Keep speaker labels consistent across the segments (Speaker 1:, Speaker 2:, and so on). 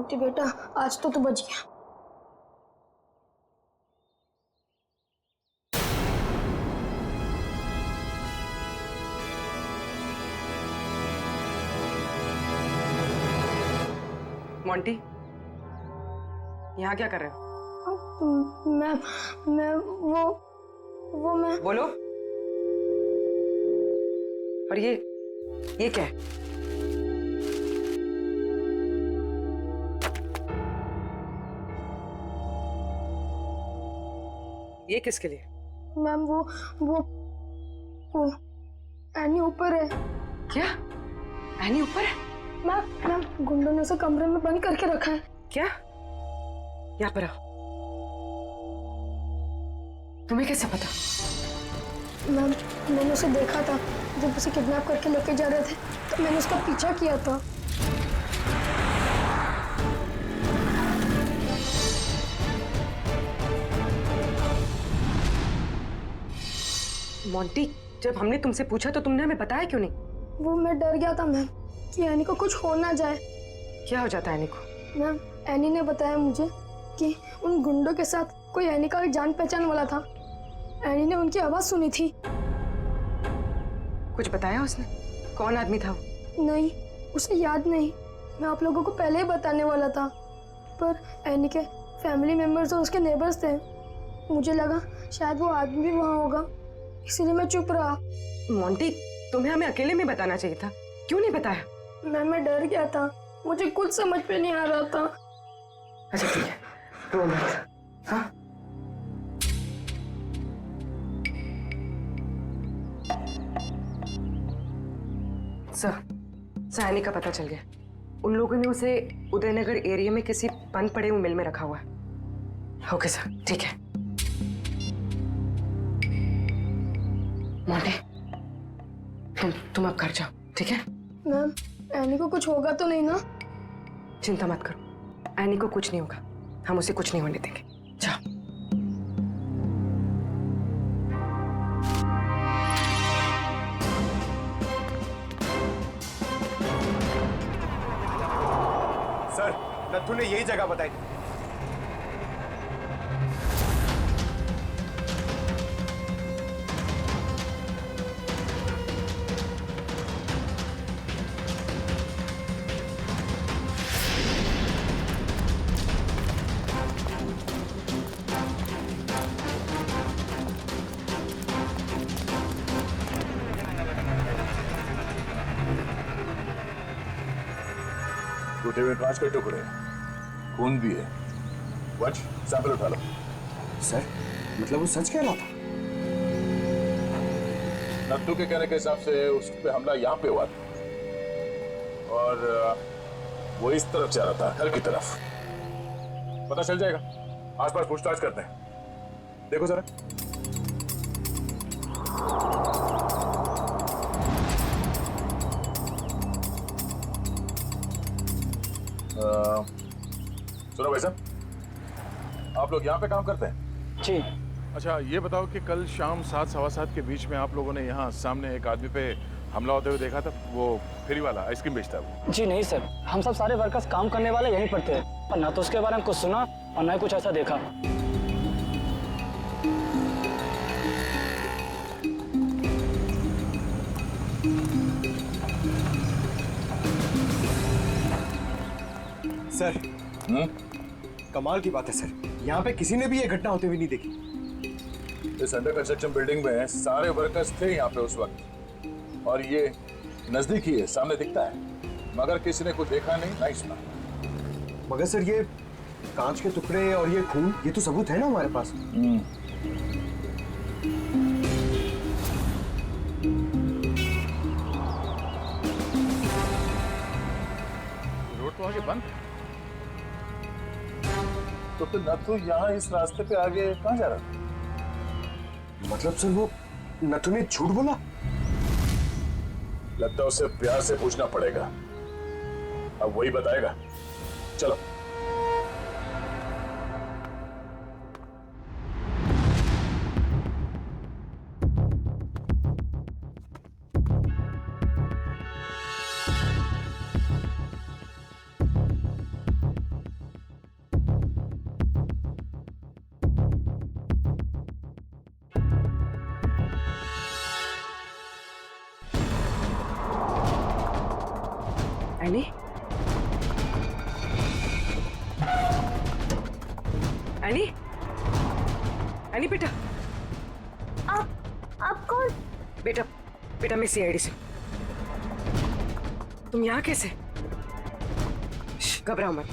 Speaker 1: Monty बेटा, आज तो तू बच गया।
Speaker 2: मोंटी, यहाँ क्या कर रहे हो?
Speaker 1: मैं वो मैं
Speaker 2: बोलो। और ये क्या है? ये किसके लिए?
Speaker 1: मैम वो एनी ऊपर है।
Speaker 2: क्या? एनी ऊपर है?
Speaker 1: मैम गुंडों ने उसे कमरे में बंद करके रखा है।
Speaker 2: क्या? यहाँ पर आओ। तुम्हें कैसे पता?
Speaker 1: मैम मैंने उसे देखा था जब उसे किडनैप करके लेके जा रहे थे, तो मैंने उसका पीछा किया था।
Speaker 2: मोंटी, जब हमने तुमसे पूछा तो तुमने हमें बताया क्यों नहीं?
Speaker 1: वो मैं डर गया था मैम कि एनी को कुछ हो ना जाए।
Speaker 2: क्या हो जाता है एनी को?
Speaker 1: मैम एनी ने बताया मुझे कि उन गुंडों के साथ कोई एनी का जान पहचान वाला था। एनी ने उनकी आवाज सुनी थी।
Speaker 2: कुछ बताया उसने? कौन आदमी था वो?
Speaker 1: नहीं, उसे याद नहीं। मैं आप लोगों को पहले ही बताने वाला था, पर एनी के फैमिली मेंबर्स और उसके नेबर्स थे। मुझे लगा शायद वो आदमी भी वहाँ होगा, इसलिए मैं चुप रहा।
Speaker 2: मोंटी, तुम्हें हमें अकेले में बताना चाहिए था, क्यों नहीं बताया?
Speaker 1: मैं डर गया था, मुझे कुछ समझ में नहीं आ रहा था।
Speaker 2: अच्छा ठीक है, रो मत। हाँ? सर, एनी का पता चल गया। उन लोगों ने उसे उदयनगर एरिया में किसी बंद पड़े हुए मिल में रखा हुआ है। ओके सर, ठीक है। मोंटी, तुम अब घर जाओ, ठीक है?
Speaker 1: मैम एनी को कुछ होगा तो नहीं ना?
Speaker 2: चिंता मत करो, एनी को कुछ नहीं होगा। हम उसे कुछ नहीं होने देंगे। जाओ।
Speaker 3: सर, नथु ने यही जगह बताई।
Speaker 4: टूटे हुए कांच के टुकड़े, खून भी है। वंश, सैंपल उठा लो।
Speaker 3: सर, मतलब वो सच कह रहा था?
Speaker 4: नत्थु के कहने के हिसाब से उस पे हमला यहाँ पे हुआ था और वो इस तरफ जा रहा था, घर की तरफ। पता चल जाएगा, आसपास पूछताछ करते हैं। देखो जरा। सुनो भाई साहब, आप लोग यहाँ पे काम करते हैं?
Speaker 5: जी।
Speaker 4: अच्छा, ये बताओ कि कल शाम 7 सवा 7 के बीच में आप लोगों ने यहाँ सामने एक आदमी पे हमला होते हुए देखा था? वो फेरी वाला आइसक्रीम बेचता है वो।
Speaker 5: जी नहीं सर, हम सब सारे वर्कर्स काम करने वाले यहीं पर थे, और ना तो उसके बारे में कुछ सुना और ना ही कुछ ऐसा देखा।
Speaker 3: सर, कमाल की बात है सर, यहाँ पे किसी ने भी ये घटना होते हुए नहीं देखी।
Speaker 4: इस अंडर कंस्ट्रक्शन बिल्डिंग में सारे वर्कर्स थे यहाँ पे उस वक्त, और ये नजदीक ही है, सामने दिखता है, मगर किसी ने कुछ देखा नहीं, ना ही सुना।
Speaker 3: मगर सर, ये कांच के टुकड़े और ये खून, ये तो सबूत है ना हमारे पास।
Speaker 4: रोड तो आगे बंद है। तो फिर नथु यहाँ इस रास्ते पे आगे कहाँ जा रहा था?
Speaker 3: मतलब सर, वो नथु ने झूठ बोला?
Speaker 4: लगता है उसे प्यार से पूछना पड़ेगा, अब वही बताएगा। चलो।
Speaker 2: एनी एनी एनी बेटा,
Speaker 1: आप कौन?
Speaker 2: बेटा बेटा मैं सीआईडी से। तुम यहाँ कैसे? घबराओ मत।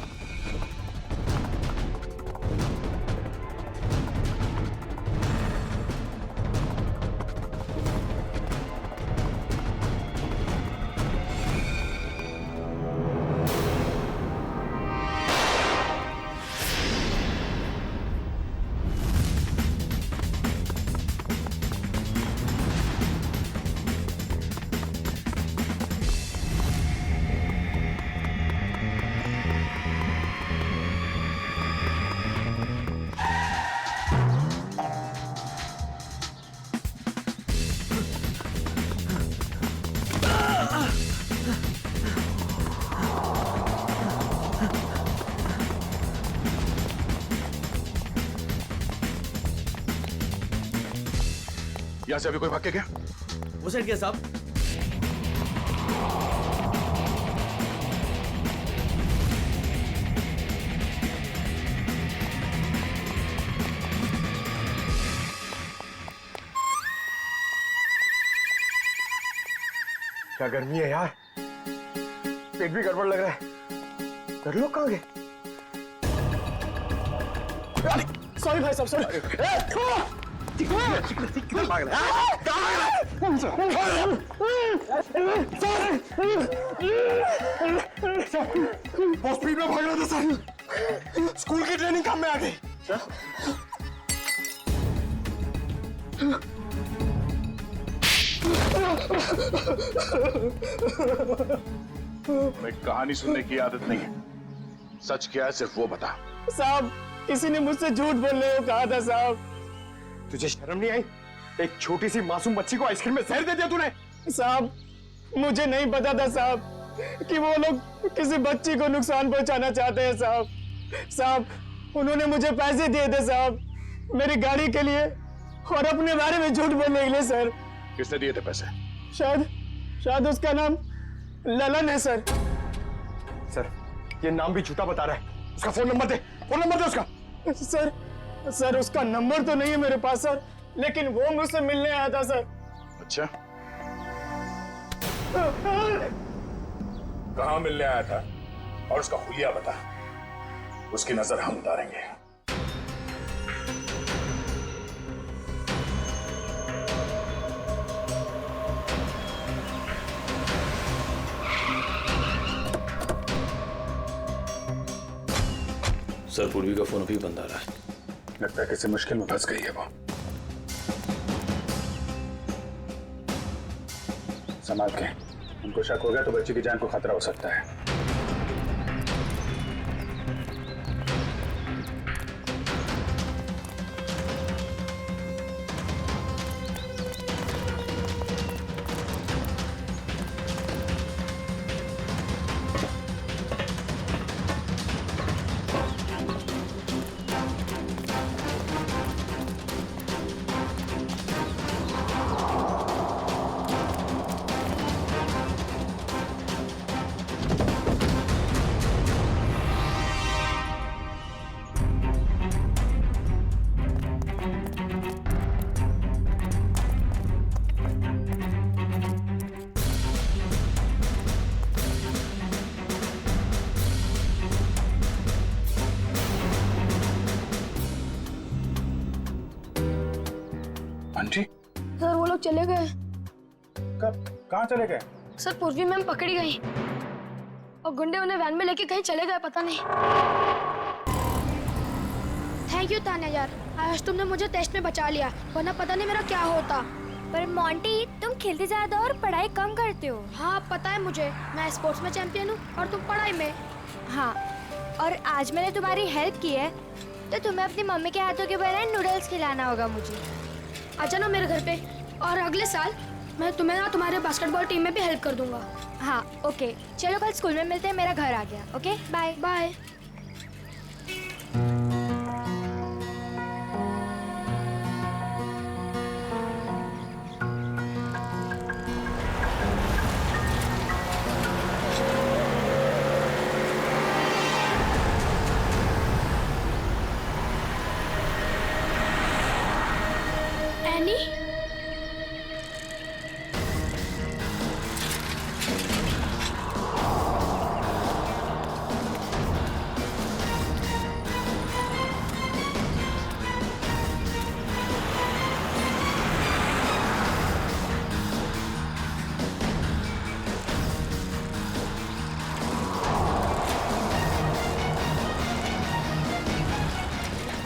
Speaker 4: यहाँ से अभी कोई भाग के गया?
Speaker 6: वो साइड क्या साहब?
Speaker 3: क्या गर्मी है यार, पेट भी गड़बड़ लग रहा है। कर लो कहाँ गए?
Speaker 5: सॉरी भाई साहब, सॉरी।
Speaker 3: बहुत स्पीड में भाग रहा था सर, स्कूल की ट्रेनिंग काम में आ गई।
Speaker 4: हमें कहानी सुनने की आदत नहीं है, सच क्या है सिर्फ वो बता।
Speaker 5: साहब किसी ने मुझसे झूठ बोलने को कहा था साहब।
Speaker 3: तुझे शर्म नहीं आई? एक छोटी सी मासूम बच्ची को आइसक्रीम में जहर दे दिया तूने।
Speaker 5: साहब मुझे नहीं पता था साहब कि वो लोग किसी बच्ची को नुकसान पहुंचाना चाहते हैं साहब। साहब उन्होंने मुझे पैसे दिए थे साहब, मेरी गाड़ी के लिए और अपने बारे में झूठ बोलने के लिए सर।
Speaker 4: किसने दिए थे पैसे?
Speaker 5: शायद उसका नाम ललन है सर।
Speaker 3: सर ये नाम भी झूठा बता रहा है। उसका फोन नंबर दे, फोन नंबर दे उसका।
Speaker 5: सर उसका नंबर तो नहीं है मेरे पास सर, लेकिन वो मुझसे मिलने आया था सर।
Speaker 4: अच्छा, कहाँ मिलने आया था और उसका हुलिया बता, उसकी नजर हम उतारेंगे।
Speaker 6: सर पूर्वी का फोन अभी बंद आ रहा है।
Speaker 4: लगता है किसी मुश्किल में फंस गई है वो। संभाल के, उनको शक हो गया तो बच्ची की जान को खतरा हो सकता है। आंटी
Speaker 1: सर वो लोग चले गए।
Speaker 4: कब, कहाँ चले गए?
Speaker 1: सर पूर्वी मैम पकड़ी गई और गुंडे उन्हें वैन में लेके कहीं चले गए, पता नहीं। थैंक यू तान्या यार, आज तुमने मुझे टेस्ट में बचा लिया, वरना पता नहीं मेरा क्या होता।
Speaker 7: पर मोंटी तुम खेलते ज्यादा और पढ़ाई कम करते हो।
Speaker 1: हाँ पता है मुझे, मैं स्पोर्ट्स में चैंपियन हूँ और तुम पढ़ाई में।
Speaker 7: हाँ, और आज मैंने तुम्हारी हेल्प की है तो तुम्हें अपनी मम्मी के हाथों के बनाए नूडल्स खिलाना होगा मुझे।
Speaker 1: आ जाना मेरे घर पे, और अगले साल मैं तुम्हें ना तुम्हारे बास्केटबॉल टीम में भी हेल्प कर दूंगा।
Speaker 7: हाँ ओके, चलो कल स्कूल में मिलते हैं, मेरा घर आ गया। Okay bye
Speaker 1: bye.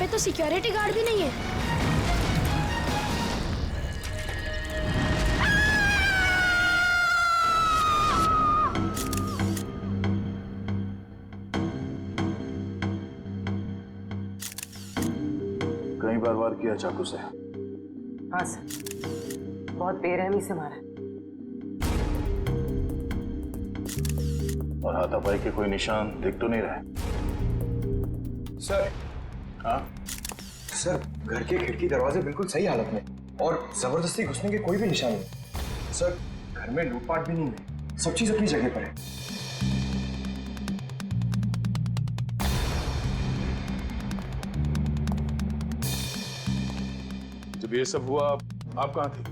Speaker 1: पे तो सिक्योरिटी गार्ड भी नहीं है।
Speaker 4: कई बार वार किया चाकू से।
Speaker 2: हाँ सर, बहुत बेरहमी से मारा है।
Speaker 4: और हाथापाई के कोई निशान दिख तो नहीं रहे।
Speaker 3: सर,
Speaker 4: हाँ,
Speaker 3: सर घर के खिड़की दरवाजे बिल्कुल सही हालत में और जबरदस्ती घुसने के कोई भी निशान नहीं। सर घर में लूटपाट भी नहीं है, सब चीज अपनी जगह पर है।
Speaker 4: जब ये सब हुआ आप कहाँ थी?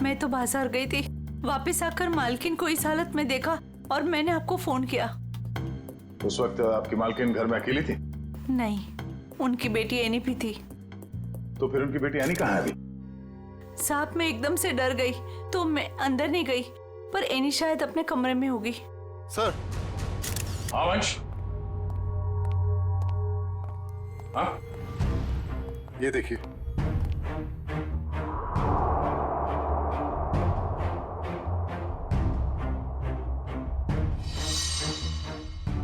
Speaker 8: मैं तो बाजार गई थी, वापस आकर मालकिन को इस हालत में देखा और मैंने आपको फोन किया।
Speaker 4: उस वक्त आपकी मालकिन घर में अकेली थी?
Speaker 8: नहीं, उनकी बेटी एनी भी थी।
Speaker 4: तो फिर उनकी बेटी एनी कहाँ है अभी?
Speaker 8: साहब मैं एकदम से डर गई तो मैं अंदर नहीं गई, पर एनी शायद अपने कमरे में होगी।
Speaker 4: सर। हाँ वंश। हाँ,
Speaker 9: ये देखिए।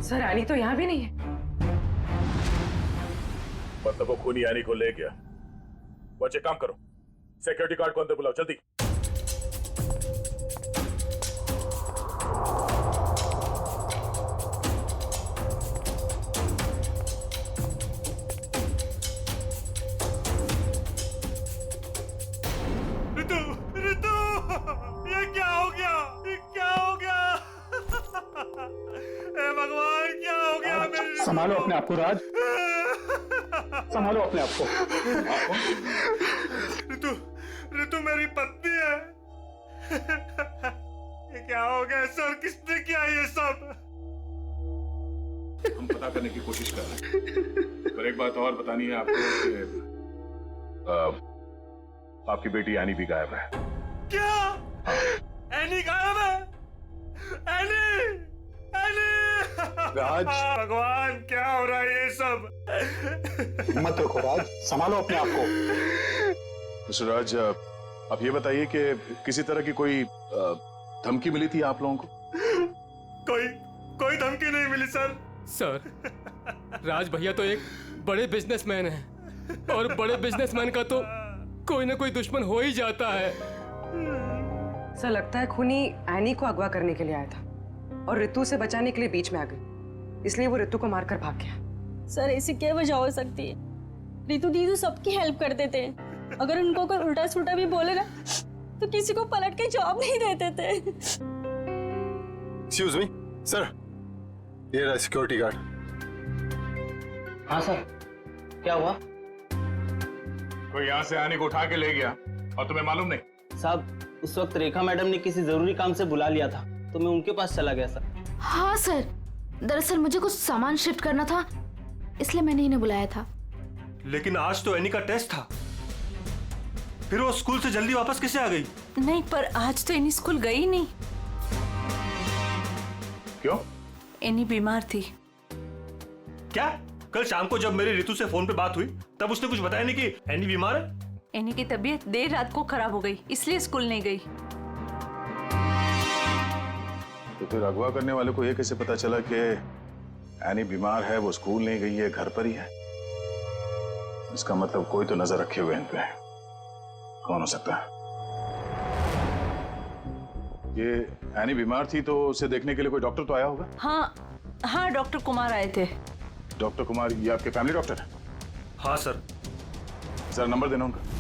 Speaker 2: सर एनी तो यहाँ भी नहीं है।
Speaker 4: मतलब वो खूनी एनी को ले गया। बच्चे काम करो, सिक्योरिटी गार्ड को अंदर बुलाओ जल्दी।
Speaker 5: ऋतु, ऋतु, ये क्या हो गया? ये क्या हो गया? हे भगवान, क्या हो गया मेरे?
Speaker 10: संभालो अपने आप को राज, संभालो अपने आप को।
Speaker 5: ऋतु, ऋतु मेरी पत्नी है। ये क्या हो गया सर? किसने किया ये सब?
Speaker 4: हम पता करने की कोशिश कर रहे हैं, पर एक बात और बतानी है आपको कि आपकी बेटी एनी भी गायब है।
Speaker 5: क्या? एनी गायब है? Annie, Annie!
Speaker 9: राज।
Speaker 5: भगवान, क्या हो रहा है ये सब?
Speaker 10: हिम्मत रखो राज, संभालो अपने आप को।
Speaker 4: मिस्टर राज, आप ये बताइए कि किसी तरह की कोई धमकी मिली थी आप लोगों को?
Speaker 5: कोई धमकी नहीं मिली सर।
Speaker 11: सर, राज भैया तो एक बड़े बिजनेसमैन हैं और बड़े बिजनेसमैन का तो कोई ना कोई दुश्मन हो ही जाता है।
Speaker 2: सर लगता है खूनी एनी को अगवा करने के लिए आया था और ऋतु से बचाने के लिए बीच में आ गई, इसलिए वो ऋतु को मारकर भाग गया।
Speaker 12: सर ऐसी क्या वजह हो सकती है? ऋतु दीदी सबकी हेल्प कर देते हैं, अगर उनको कोई उल्टा सुल्टा भी बोलेगा तो किसी को पलट के जवाब नहीं देते थे।
Speaker 9: एक्सक्यूज मी सर, ये रहा सिक्योरिटी गार्ड।
Speaker 6: हाँ सर, क्या हुआ?
Speaker 4: कोई यहाँ से एनी को उठा के ले गया और तुम्हें मालूम नहीं?
Speaker 6: साहब, उस वक्त रेखा मैडम ने किसी जरूरी काम से बुला लिया था तो मैं उनके पास चला गया सर।
Speaker 12: हाँ सर, दरअसल मुझे कुछ सामान शिफ्ट करना था, इसलिए मैंने इन्हें बुलाया था।
Speaker 5: लेकिन आज तो एनी का टेस्ट था, फिर वो स्कूल से जल्दी वापस कैसे आ गई?
Speaker 8: नहीं, पर आज तो एनी स्कूल गई नहीं।
Speaker 4: क्यों?
Speaker 8: एनी बीमार थी।
Speaker 5: क्या? कल शाम को जब मेरी ऋतु से फोन पे बात हुई तब उसने कुछ बताया नहीं कि एनी बीमार है?
Speaker 8: एनी की तबीयत देर रात को खराब हो गई, इसलिए स्कूल नहीं गई।
Speaker 4: तो फिर अगवा करने वाले को ये कैसे पता चला कि एनी बीमार है, वो स्कूल नहीं गई है, घर पर ही है? इसका मतलब कोई तो नजर रखे हुए इन पे। कौन हो सकता है? ये एनी बीमार थी तो उसे देखने के लिए कोई डॉक्टर तो आया होगा?
Speaker 8: हाँ, डॉक्टर कुमार आए थे।
Speaker 4: डॉक्टर कुमार, ये आपके फैमिली डॉक्टर है?
Speaker 5: हाँ सर।
Speaker 4: जरा नंबर देना उनका।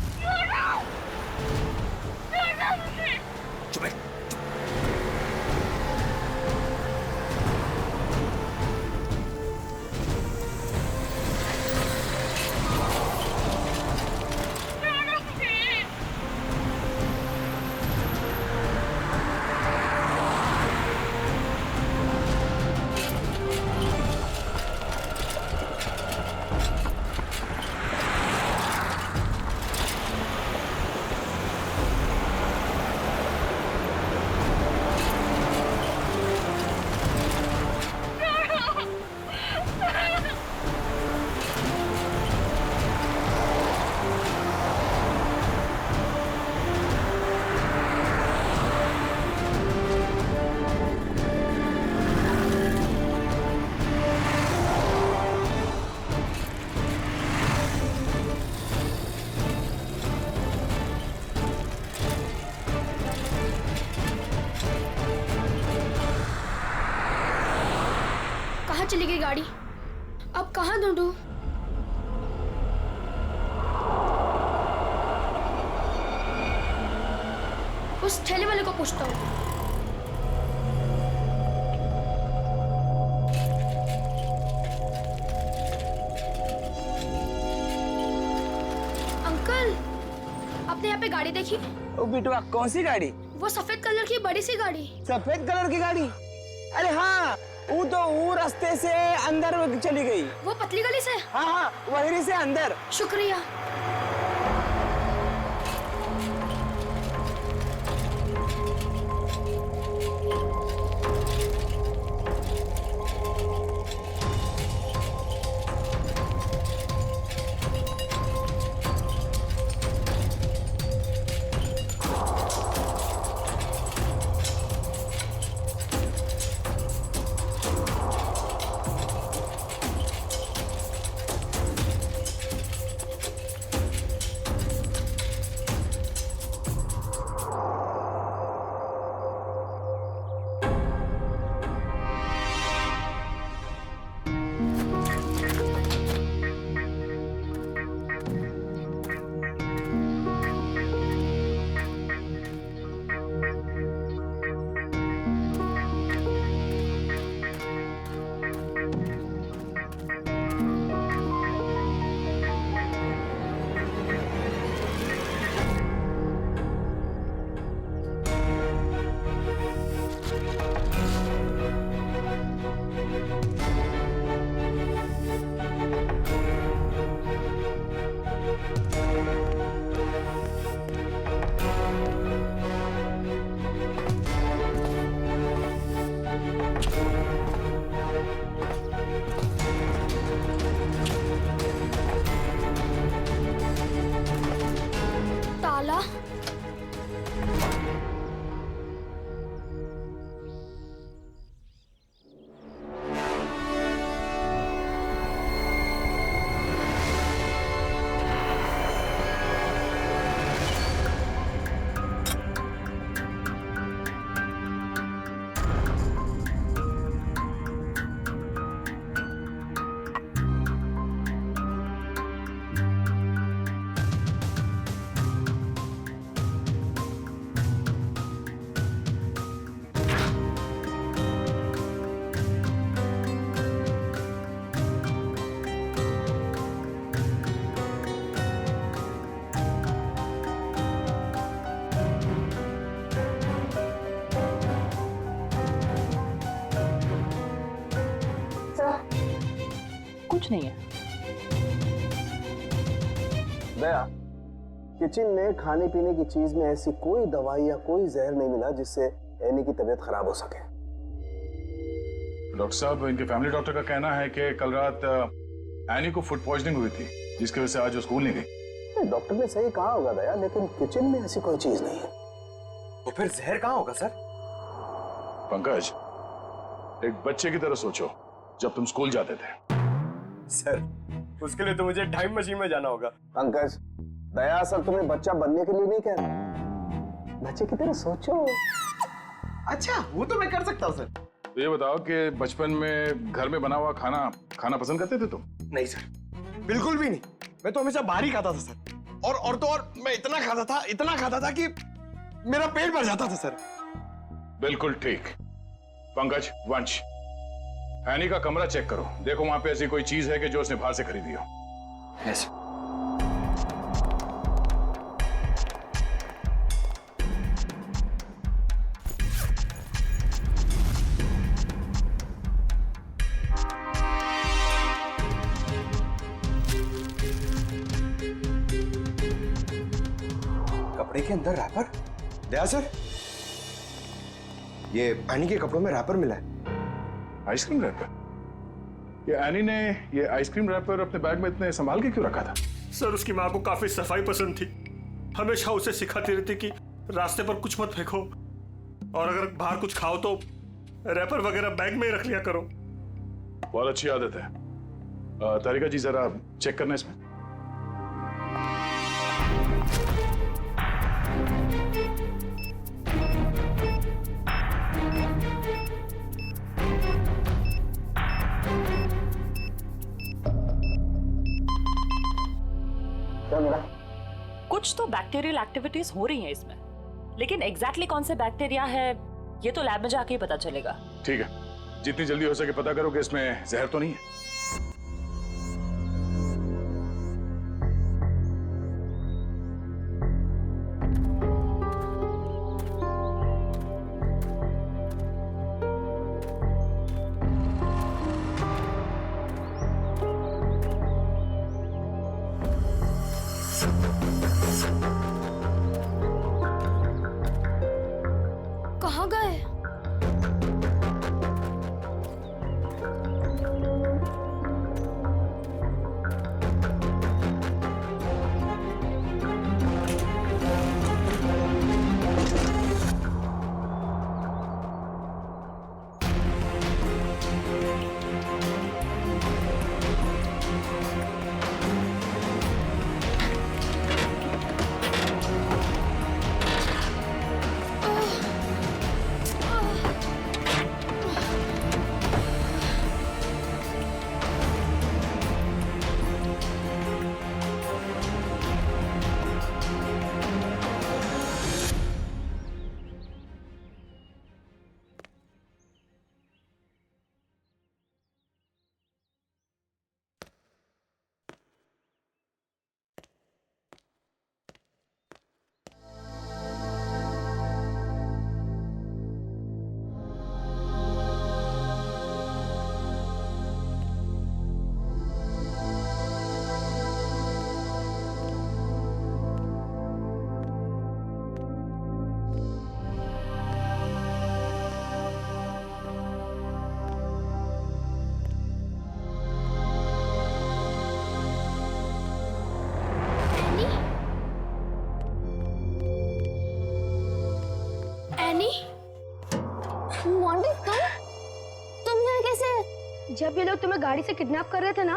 Speaker 1: गाड़ी। अब कहाँ ढूंढूं? उस ठेले वाले को पूछता हूँ। अंकल, आपने यहाँ पे गाड़ी देखी?
Speaker 5: ओ बिटवा, कौन सी गाड़ी?
Speaker 1: वो सफेद कलर की बड़ी सी गाड़ी।
Speaker 5: सफेद कलर की गाड़ी? अरे हाँ, वो रास्ते से अंदर चली गई।
Speaker 1: वो पतली गली से?
Speaker 5: हाँ हाँ, वहीं से अंदर।
Speaker 1: शुक्रिया। ताला?
Speaker 6: कुछ नहीं है।
Speaker 13: दया, किचन में खाने पीने की चीज में ऐसी कोई दवाई या कोई जहर नहीं मिला जिससे एनी की तबीयत खराब हो सके।
Speaker 4: डॉक्टर साहब, इनके फैमिली डॉक्टर का कहना है कि कल रात एनी को फूड पॉइजनिंग हुई थी, जिसकी वजह से आज वो स्कूल नहीं गई।
Speaker 13: डॉक्टर ने सही कहा होगा दया, लेकिन किचन में ऐसी कोई चीज नहीं है।
Speaker 3: तो फिर जहर कहाँ होगा सर?
Speaker 4: पंकज, एक बच्चे की तरह सोचो जब तुम स्कूल जाते थे।
Speaker 3: सर, उसके लिए तो मुझे टाइम मशीन में जाना होगा।
Speaker 13: पंकज, दया असल तुम्हें बच्चा बनने के लिए नहीं कह रहा, बच्चे की तरह सोचो।
Speaker 3: अच्छा, वो तो मैं कर सकता हूँ सर।
Speaker 4: तो ये बताओ कि बचपन में घर में बना हुआ खाना खाना पसंद करते थे तुम?
Speaker 3: नहीं सर, बिल्कुल भी नहीं। मैं तो हमेशा बाहर ही खाता था सर। और तो और मैं इतना खाता था कि मेरा पेट भर जाता था सर।
Speaker 4: बिल्कुल ठीक। पंकज, वंश, एनी का कमरा चेक करो, देखो वहां पे ऐसी कोई चीज है कि जो उसने बाहर से खरीदी हो।
Speaker 3: यस। कपड़े के अंदर रैपर? दया सर, ये एनी के कपड़ों में रैपर मिला है।
Speaker 4: Ice cream wrapper? ये एनी ने ये आइसक्रीम रैपर अपने बैग में इतने संभाल के क्यों रखा था?
Speaker 10: सर, उसकी माँ को काफी सफाई पसंद थी। हमेशा उसे सिखाती रहती कि रास्ते पर कुछ मत फेंको, और अगर बाहर कुछ खाओ तो रैपर वगैरह बैग में ही रख लिया करो।
Speaker 4: बहुत अच्छी आदत है। तारिका जी, जरा चेक करना इसमें।
Speaker 13: क्या मिला?
Speaker 14: कुछ तो बैक्टीरियल एक्टिविटीज हो रही हैं इसमें, लेकिन एग्जैक्टली कौन से बैक्टीरिया है ये तो लैब में जाके ही पता चलेगा।
Speaker 4: ठीक है, जितनी जल्दी हो सके पता करो कि इसमें जहर तो नहीं है।
Speaker 1: कहाँ गए? जब ये लोग तुम्हें गाड़ी से किडनैप कर रहे थे ना,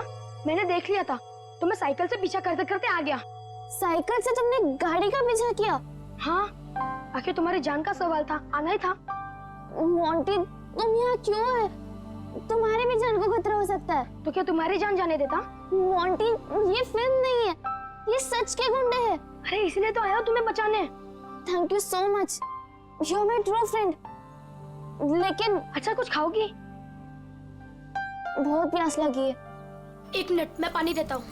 Speaker 1: मैंने देख लिया था। तो मैं साइकिल से पीछा करते करते आ गया।
Speaker 7: साइकिल से तुमने गाड़ी का पीछा किया?
Speaker 1: हाँ, आखिर तुम्हारी जान का सवाल था, आना ही था।
Speaker 7: मोंटी, तुम यहाँ क्यों है? तुम्हारी भी जान को खतरा हो सकता है।
Speaker 1: तो क्या तुम्हारी जान जाने देता?
Speaker 7: मोंटी, ये फिल्म नहीं है, ये सच के गुंडे हैं।
Speaker 1: अरे इसलिए तो आया हूँ तुम्हें बचाने।
Speaker 7: Thank you so much, you are my true friend. लेकिन
Speaker 1: अच्छा, कुछ खाओगी?
Speaker 7: बहुत प्यास लगी है।
Speaker 1: एक मिनट, मैं पानी देता हूँ।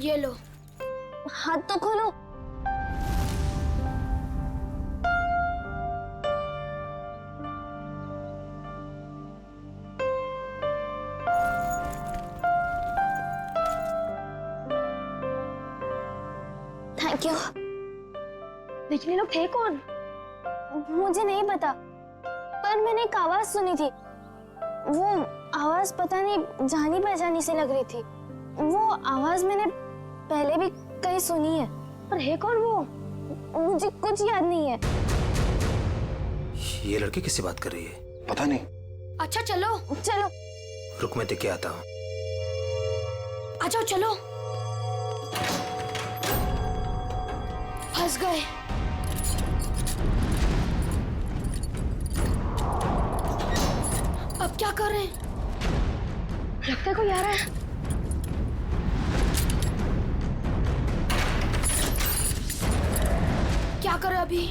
Speaker 1: ये लो।
Speaker 7: हाथ तो खोलो। Thank you.
Speaker 1: लेकिन ये लोग थे कौन?
Speaker 7: मुझे नहीं पता, पर मैंने एक आवाज सुनी थी। वो आवाज पता नहीं जानी पहचानी सी लग रही थी। वो आवाज मैंने पहले भी कहीं सुनी है,
Speaker 1: पर है कौन वो?
Speaker 7: मुझे कुछ याद नहीं है।
Speaker 15: ये लड़की किससे बात कर रही है?
Speaker 3: पता नहीं।
Speaker 1: अच्छा चलो
Speaker 7: चलो।
Speaker 15: रुक, मैं देख के आता हूँ।
Speaker 1: आ जाओ, चलो। फंस गए। अब क्या कर रहे हैं? लगता है कोई आ रहा है। क्या करें अभी?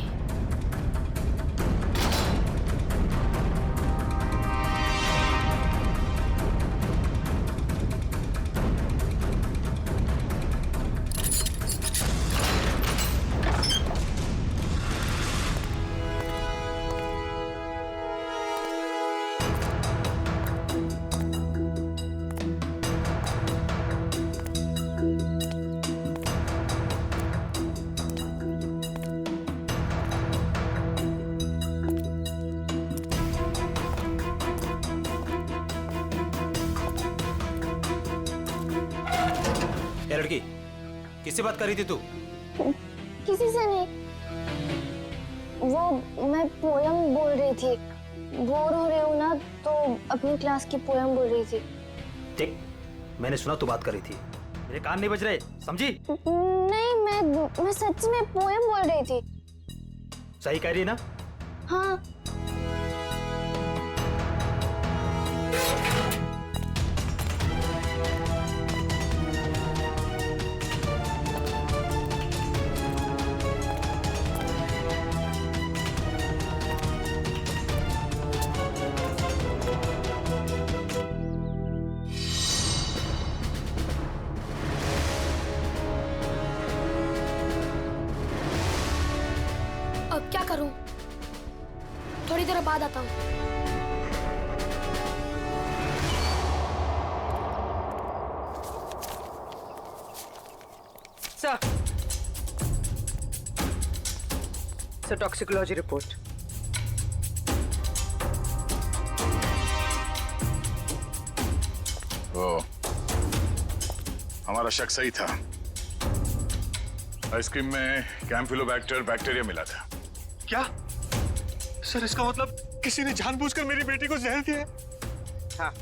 Speaker 15: लड़की, किससे बात कर रही थी तू?
Speaker 7: किसी से नहीं। वो मैं पोयम बोल रही थी। बोर हो रही हूँ ना, तो अपनी क्लास की पोयम बोल रही थी।
Speaker 15: ठीक, मैंने सुना तू बात कर रही थी, मेरे कान नहीं बज रहे, समझी?
Speaker 7: नहीं, मैं सच में पोयम बोल रही थी।
Speaker 15: सही कह रही है ना?
Speaker 7: हाँ।
Speaker 1: थोड़ा बाद आता हूँ।
Speaker 2: Sir toxicology report.
Speaker 4: ओ, हमारा शक सही था। आइसक्रीम में कैम्फिलोबैक्टर बैक्टीरिया मिला था।
Speaker 10: क्या सर, इसका मतलब किसी ने जानबूझकर मेरी बेटी को जहर दिया है?
Speaker 2: हाँ,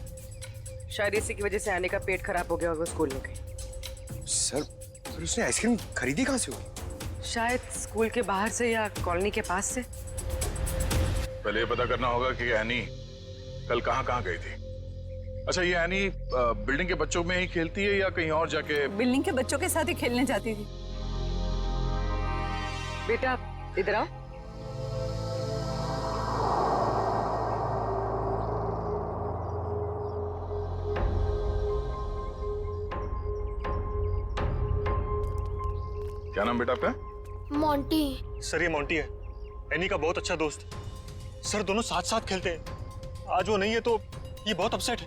Speaker 2: शायद इसी की वजह से आने का पेट खराब हो गया और वो स्कूल में गई।
Speaker 3: सर, फिर उसने आइसक्रीम खरीदी कहाँ से होगी?
Speaker 2: शायद स्कूल के बाहर से या कॉलोनी के पास से।
Speaker 4: पहले ये पता करना होगा कि एनी कल कहाँ गई थी। अच्छा, ये एनी बिल्डिंग के बच्चों में ही खेलती है या कहीं और जाके?
Speaker 8: बिल्डिंग के बच्चों के साथ ही खेलने जाती थी।
Speaker 2: बेटा इधर आओ।
Speaker 4: क्या नाम बेटा आपका?
Speaker 1: मोंटी।
Speaker 10: सर, ये मोंटी है, एनी का बहुत अच्छा दोस्त। सर, दोनों साथ साथ खेलते हैं। आज वो नहीं है तो ये बहुत अपसेट है।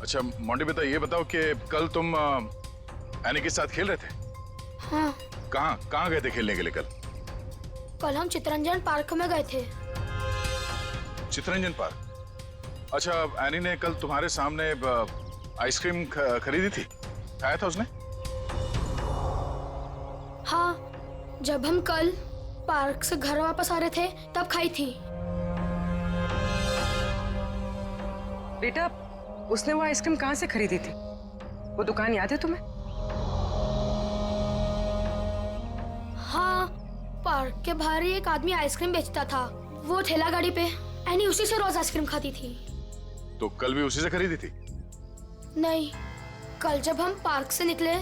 Speaker 4: अच्छा मोंटी बेटा, ये बताओ कि कल तुम एनी के साथ खेल रहे थे?
Speaker 1: हाँ।
Speaker 4: कहाँ गए थे खेलने के लिए कल?
Speaker 1: कल हम चितरंजन पार्क में गए थे।
Speaker 4: चितरंजन पार्क? अच्छा, एनी ने कल तुम्हारे सामने आइसक्रीम खरीदी थी, खाया था उसने?
Speaker 1: हाँ, जब हम कल पार्क से घर वापस आ रहे थे तब खाई थी।
Speaker 2: बेटा, उसने वो आइसक्रीम कहाँ से खरीदी थी? वो दुकान याद है तुम्हें?
Speaker 1: हाँ, पार्क के बाहर ही एक आदमी आइसक्रीम बेचता था। वो ठेला गाड़ी पे एनी उसी से रोज आइसक्रीम खाती थी।
Speaker 4: तो कल भी उसी से खरीदी थी?
Speaker 1: नहीं, कल जब हम पार्क से निकले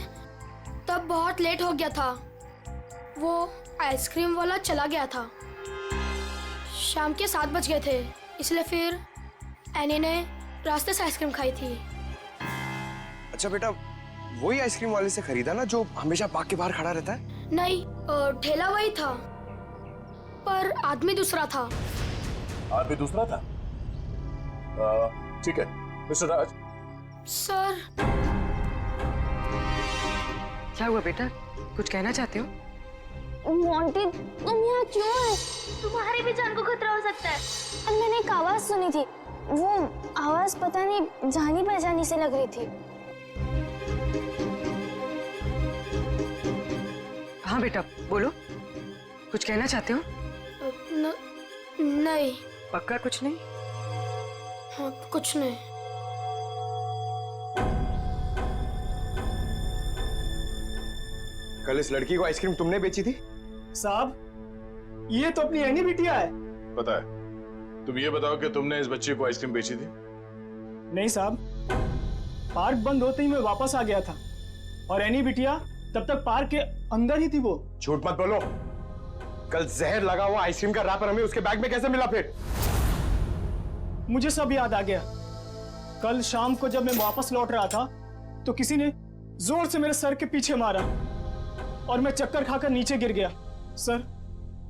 Speaker 1: तब बहुत लेट हो गया था। वो आइसक्रीम वाला चला गया था। शाम के 7 बज गए थे, इसलिए फिर एनी ने रास्ते से आइसक्रीम खाई थी।
Speaker 3: अच्छा बेटा, वही आइसक्रीम वाले से खरीदा ना जो हमेशा पार्क के बाहर खड़ा रहता है?
Speaker 1: नहीं, ठेला वही था पर आदमी दूसरा था।
Speaker 4: आदमी दूसरा था? ठीक है मिस्टर राज।
Speaker 1: सर।
Speaker 2: क्या हुआ बेटा, कुछ कहना चाहते हो?
Speaker 7: मोंटी, तुम यहाँ क्यों है? तुम्हारी भी जान को खतरा हो सकता है। और मैंने एक आवाज सुनी थी। वो आवाज पता नहीं जानी पहचानी से लग रही थी।
Speaker 2: हाँ बेटा बोलो, कुछ कहना चाहते हो?
Speaker 1: नहीं।
Speaker 2: पक्का कुछ नहीं?
Speaker 1: हाँ, कुछ नहीं।
Speaker 3: कल इस लड़की को आइसक्रीम तुमने बेची थी?
Speaker 5: साहब, ये तो अपनी एनी बिटिया है।
Speaker 4: पता है। तुम ये बताओ कि तुमने इस बच्चे को आइसक्रीम बेची थी?
Speaker 5: नहीं साहब, पार्क बंद होते ही मैं वापस आ गया था और एनी बिटिया तब तक पार्क के अंदर ही थी। वो
Speaker 3: झूठ मत बोलो। कल जहर लगा हुआ आइसक्रीम का रैपर हमें उसके बैग में कैसे मिला? फिर
Speaker 5: मुझे सब याद आ गया। कल शाम को जब मैं वापस लौट रहा था तो किसी ने जोर से मेरे सर के पीछे मारा और मैं चक्कर खाकर नीचे गिर गया। सर,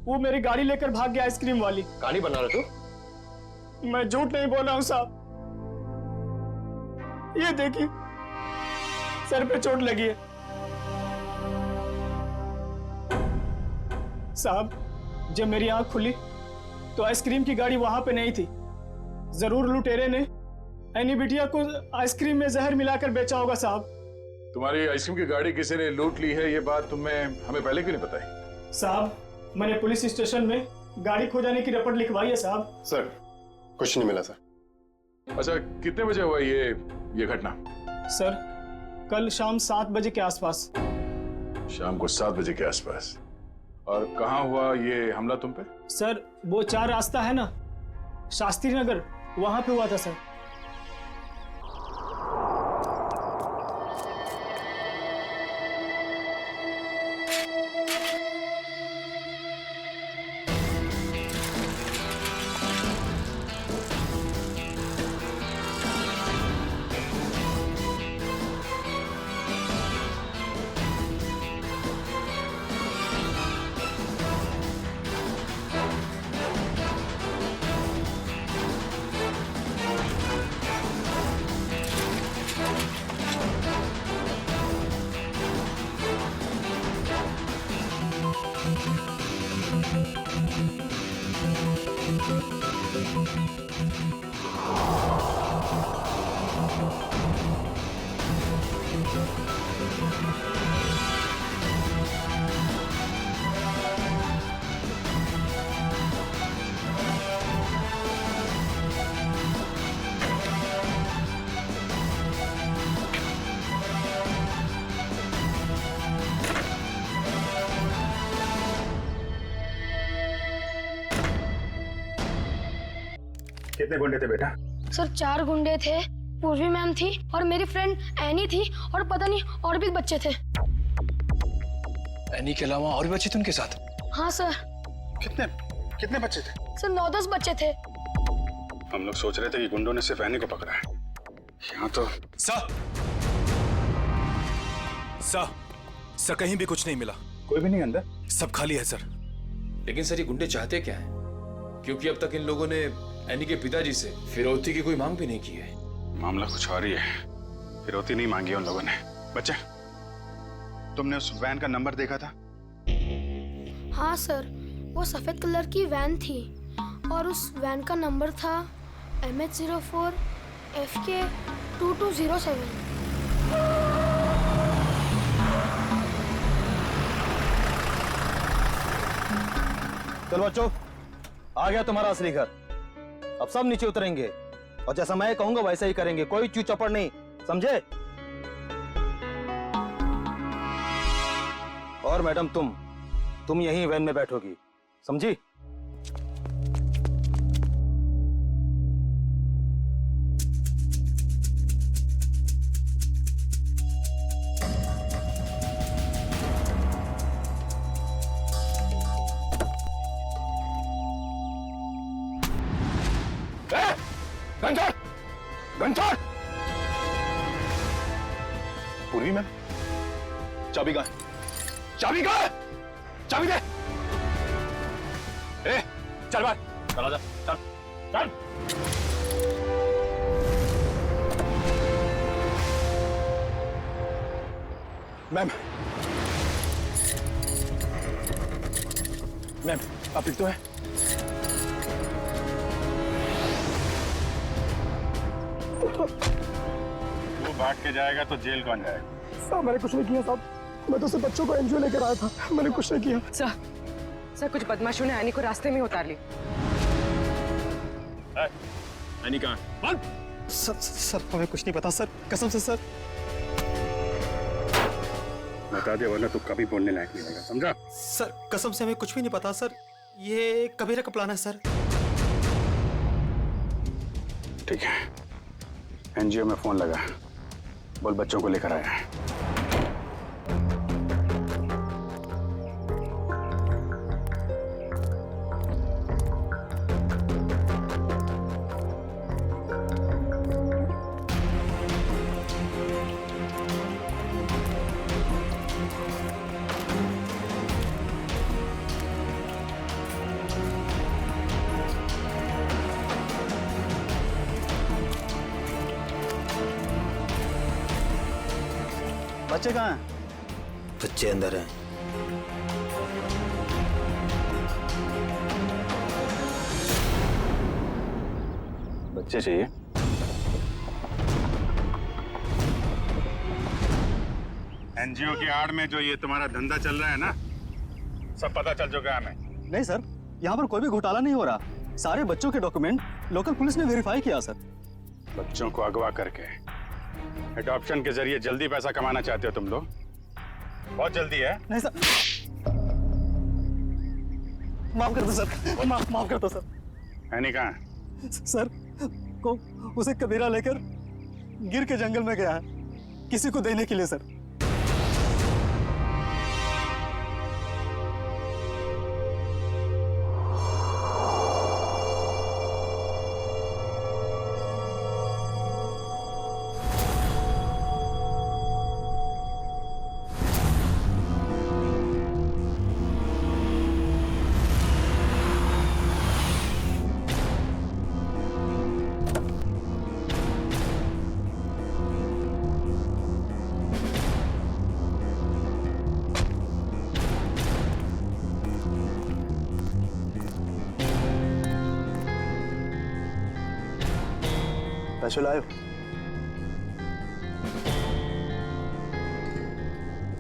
Speaker 5: वो मेरी गाड़ी लेकर भाग गया, आइसक्रीम वाली।
Speaker 3: कहानी बना रहे तू?
Speaker 5: मैं झूठ नहीं बोल रहा हूं साहब। ये देखिए, सर पे चोट लगी है। साहब, जब मेरी आंख खुली तो आइसक्रीम की गाड़ी वहां पे नहीं थी। जरूर लुटेरे ने एनी बिटिया को आइसक्रीम में जहर मिलाकर बेचा होगा साहब।
Speaker 4: तुम्हारी आइसक्रीम की गाड़ी किसी ने लूट ली है, ये बात तुम्हें हमें पहले क्यों नहीं बताई?
Speaker 5: साहब, मैंने पुलिस स्टेशन में गाड़ी खो जाने की रिपोर्ट लिखवाई है साहब।
Speaker 9: सर, कुछ नहीं मिला सर।
Speaker 4: अच्छा, कितने बजे हुआ ये घटना?
Speaker 5: सर, कल शाम 7 बजे के आसपास।
Speaker 4: शाम को 7 बजे के आसपास। और कहाँ हुआ ये हमला तुम पे?
Speaker 5: सर, वो 4 रास्ता है ना, शास्त्री नगर, वहां पे हुआ था सर।
Speaker 9: कितने गुंडे थे बेटा?
Speaker 1: सर 4 गुंडे थे, पूर्वी मैम थी और मेरी फ्रेंड एनी थी और पता नहीं और भी बच्चे थे।
Speaker 3: एनी के अलावा और भी बच्चे थे उनके साथ?
Speaker 1: हाँ सर।
Speaker 9: कितने कितने बच्चे थे?
Speaker 1: सर 9-10 बच्चे थे।
Speaker 9: हम लोग सोच रहे थे कि गुंडों ने सिर्फ एनी को पकड़ा है। यहाँ तो
Speaker 3: सर कहीं भी कुछ नहीं मिला।
Speaker 9: कोई भी नहीं अंदर?
Speaker 3: सब खाली है सर।
Speaker 16: लेकिन सर ये गुंडे चाहते क्या है? क्योंकि अब तक इन लोगों ने एनी के पिताजी से फिरौती की कोई मांग भी नहीं की है।
Speaker 9: मामला कुछ और ही है। फिरौती नहीं मांगी उन लोगों ने। बच्चे, तुमने उस वैन का नंबर देखा था?
Speaker 1: हाँ सर, वो सफेद कलर की वैन थी और उस वैन का नंबर था MH04 FK 2207।
Speaker 15: चलो बच्चों, आ गया तुम्हारा असली घर। अब सब नीचे उतरेंगे और जैसा मैं कहूंगा वैसा ही करेंगे, कोई चू चपड़ नहीं, समझे? और मैडम तुम यहीं वैन में बैठोगी, समझी?
Speaker 9: घंटा! पूर्वी मैम, चाबी कहाँ है? चाबी कहाँ है? चाबी दे! ए, चल बाहर, चल आजा, चल, चल! मैम, आप ठीक तो है? तू भाग के जाएगा तो जेल कौन जाएगा?
Speaker 5: साहब मैंने कुछ नहीं किया साहब, मैं तो सिर्फ बच्चों को एनजीओ लेकर आया था, मैंने कुछ नहीं किया।
Speaker 2: सर कुछ बदमाशों ने एनी को रास्ते में उतार ली।
Speaker 9: एनी कहाँ?
Speaker 5: सर हमें कुछ नहीं पता सर, कसम से सर।
Speaker 9: बता दे वरना तू कभी बोलने लायक नहीं रहेगा, समझा?
Speaker 15: सर कसम से हमें कुछ भी नहीं पता सर, ये कबीरा का प्लान है सर।
Speaker 9: ठीक है, एनजीओ में फोन लगा, बोल बच्चों को लेकर आया है। बच्चे कहाँ हैं?
Speaker 15: बच्चे अंदर हैं।
Speaker 9: बच्चे चाहिए? एनजीओ की आड़ में जो ये तुम्हारा धंधा चल रहा है ना, सब पता चल चुका है हमें।
Speaker 5: नहीं सर, यहाँ पर कोई भी घोटाला नहीं हो रहा, सारे बच्चों के डॉक्यूमेंट लोकल पुलिस ने वेरीफाई किया सर।
Speaker 9: बच्चों को अगवा करके एडॉप्शन के जरिए जल्दी पैसा कमाना चाहते हो तुम लोग? बहुत जल्दी है।
Speaker 5: नहीं सर, माफ कर दो सर, माफ कर दो सर।
Speaker 9: एनी कहाँ है?
Speaker 5: सर को उसे कबीरा लेकर गिर के जंगल में गया है, किसी को देने के लिए सर।
Speaker 13: पैसे लाए?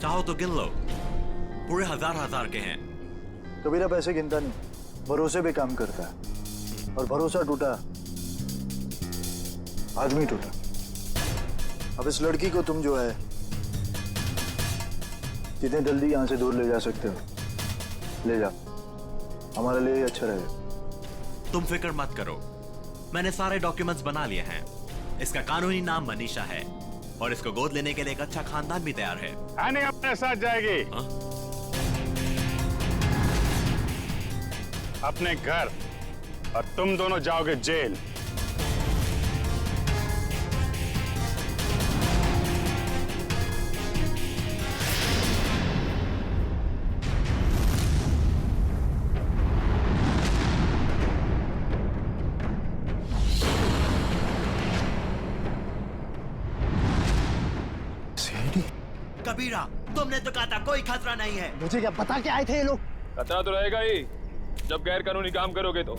Speaker 17: चाहो तो गिन लो, पूरे हजार के हैं।
Speaker 13: कबीरा पैसे गिनता नहीं, भरोसे पे काम करता है, और भरोसा टूटा आदमी टूटा। अब इस लड़की को तुम जो है जितने जल्दी यहाँ से दूर ले जा सकते हो ले जाओ, हमारे लिए अच्छा रहेगा।
Speaker 17: तुम फिक्र मत करो, मैंने सारे डॉक्यूमेंट्स बना लिए हैं। इसका कानूनी नाम मनीषा है और इसको गोद लेने के लिए एक अच्छा खानदान भी तैयार है।
Speaker 9: एनी अपने साथ जाएगी अपने घर और तुम दोनों जाओगे जेल।
Speaker 17: कबीरा, तुमने तो कहा था कोई खतरा नहीं है।
Speaker 13: मुझे क्या पता कि आए थे ये लोग।
Speaker 18: खतरा तो रहेगा ही जब गैर कानूनी काम करोगे तो।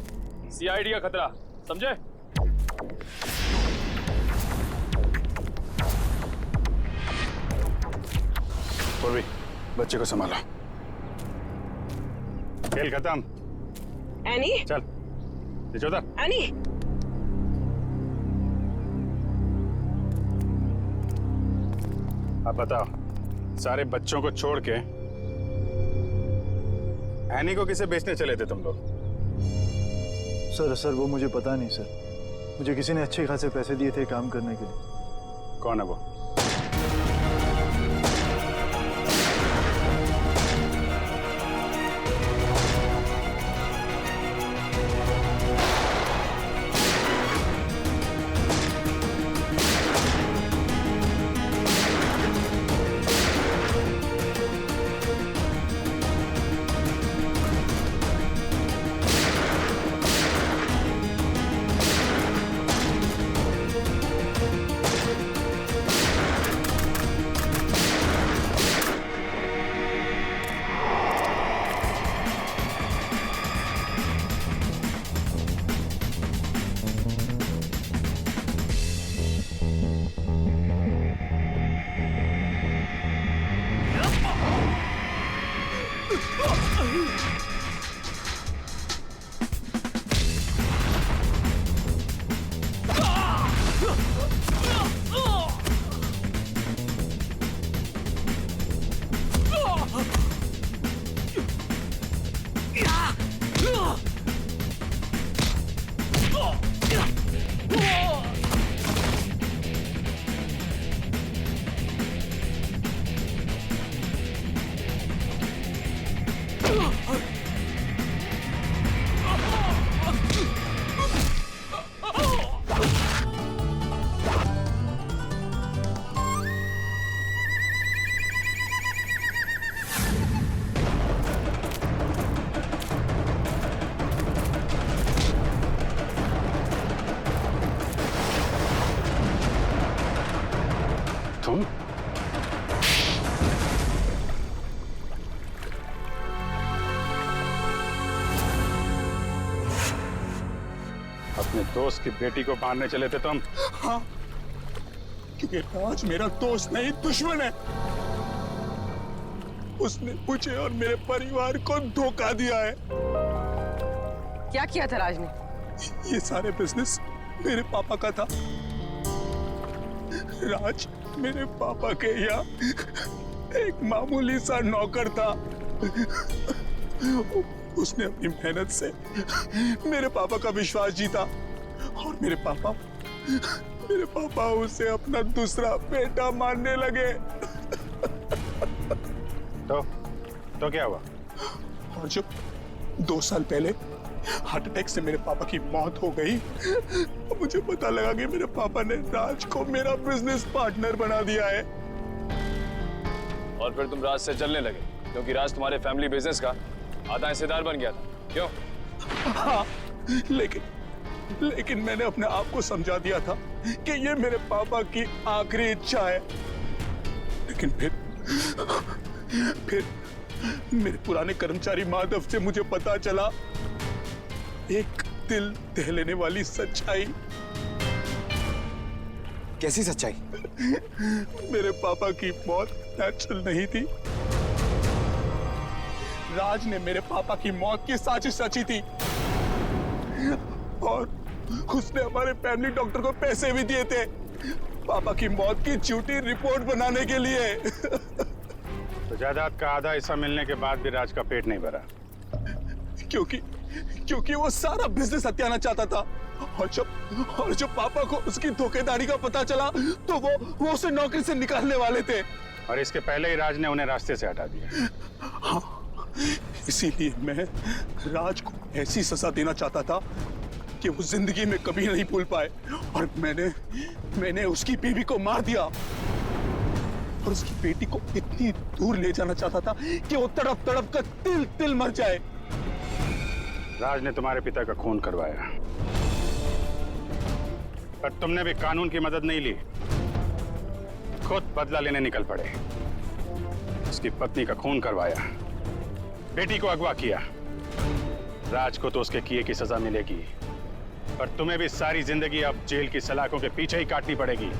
Speaker 18: सीआईडी का खतरा, समझे?
Speaker 9: पूर्वी, बच्चे को संभालो। खेल खत्म।
Speaker 2: एनी,
Speaker 9: चल नीचे उतर।
Speaker 2: एनी,
Speaker 9: अब बताओ, सारे बच्चों को छोड़ के एनी को किसे बेचने चले थे तुम लोग?
Speaker 19: सर वो मुझे पता नहीं सर। मुझे किसी ने अच्छे खासे पैसे दिए थे काम करने के लिए।
Speaker 9: कौन है वो? तुम? अपने दोस्त की बेटी को मारने चले थे तुम?
Speaker 5: हाँ, क्योंकि राज मेरा दोस्त नहीं दुश्मन है। उसने मुझे और मेरे परिवार को धोखा दिया है।
Speaker 2: क्या किया था राज ने?
Speaker 5: ये सारे बिजनेस मेरे पापा का था। राज मेरे पापा के यहाँ एक मामूली सा नौकर था। उसने अपनी मेहनत से मेरे पापा का विश्वास जीता और मेरे पापा उसे अपना दूसरा बेटा मानने लगे।
Speaker 9: तो क्या हुआ?
Speaker 5: और जब 2 साल पहले हार्ट अटैक से मेरे पापा की मौत हो गई, मुझे पता लगा कि मेरे पापा ने राज को मेरा बिजनेस पार्टनर बना दिया है।
Speaker 18: और फिर तुम राज से चलने लगे क्योंकि राज तुम्हारे फैमिली बिजनेस का आधा हिस्सेदार बन गया था, क्यों?
Speaker 5: हाँ, लेकिन मैंने अपने आप को समझा दिया था कि ये मेरे पापा की आखिरी इच्छा है। लेकिन फिर मेरे पुराने कर्मचारी माधव से मुझे पता चला एक दिल दह लेने वाली सच्चाई।
Speaker 3: कैसी सच्चाई?
Speaker 5: मेरे पापा की मौत नेचुरल नहीं थी। राज ने मेरे पापा की मौत की साजिश रची थी और उसने हमारे फैमिली डॉक्टर को पैसे भी दिए थे पापा की मौत की झूठी रिपोर्ट बनाने के लिए।
Speaker 9: तो जायदाद का आधा हिस्सा मिलने के बाद भी राज का पेट नहीं भरा?
Speaker 5: क्योंकि वो सारा बिजनेस हथियाना चाहता था।
Speaker 20: और जब पापा को उसकी धोखेधारी का पता चला तो वो उसे नौकरी से निकालने वाले थे।
Speaker 9: और इसके पहले ही राज ने उन्हें रास्ते से हटा दिया।
Speaker 20: हाँ, इसीलिए मैं राज को ऐसी सजा देना चाहता था कि वो जिंदगी में कभी नहीं भूल पाए। और मैंने उसकी बीवी को मार दिया और उसकी बेटी को इतनी दूर ले जाना चाहता था कि वो तड़प तड़प कर तिल तिल मर जाए।
Speaker 9: राज ने तुम्हारे पिता का खून करवाया, पर तुमने भी कानून की मदद नहीं ली, खुद बदला लेने निकल पड़े। उसकी पत्नी का खून करवाया, बेटी को अगवा किया। राज को तो उसके किए की सजा मिलेगी, पर तुम्हें भी सारी जिंदगी अब जेल की सलाखों के पीछे ही काटनी पड़ेगी।